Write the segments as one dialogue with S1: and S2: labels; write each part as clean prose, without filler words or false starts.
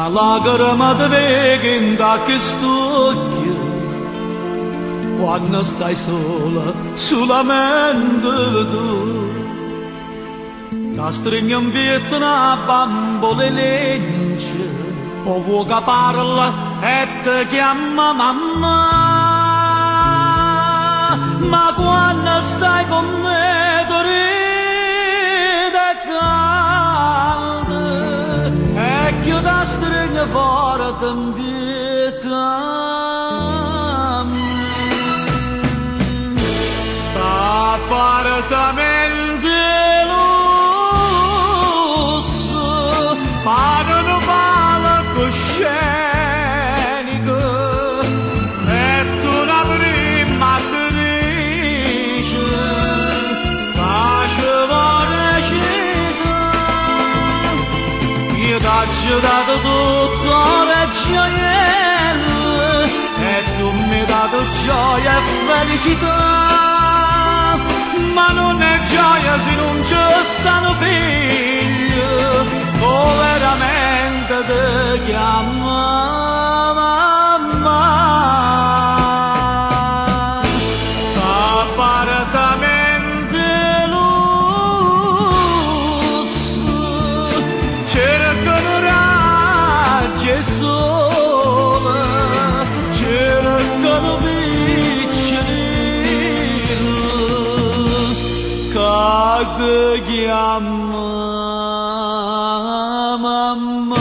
S1: lacrima di veghinda che stucchia quando stai sola, solamente tu. Che stringi in pietro una bambola legge, o che parla e ti chiama mamma. Ma quando stai con me tu ridi e canta, e che ti stringi forte in pietro a me. Sta appartamento lusso, pagano palcoscenico, e tu la prima attrice, facevano città. Io t'ho dato tutto le gioielli, e tu mi hai dato gioia e felicità. Ma non è gioia se non ci stanno figli, o veramente ti chiama mamma. Sta appartamento lusso, cercano raggi e sole, cercano che chiama mamma.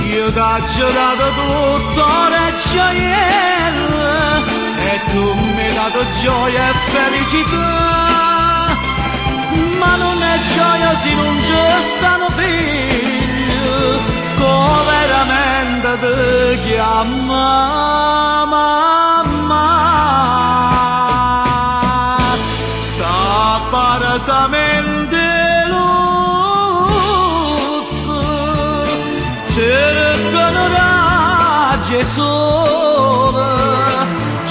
S1: Io t'ho dato tutto le gioielli, e tu mi hai dato gioia e felicità. Ma non è gioia se non ci stanno figli, che veramente ti chiama mamma. Sta appartamento lusso, cercano raggi e sole,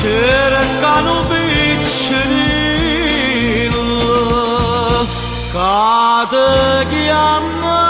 S1: cercano piccinino, che ti chiama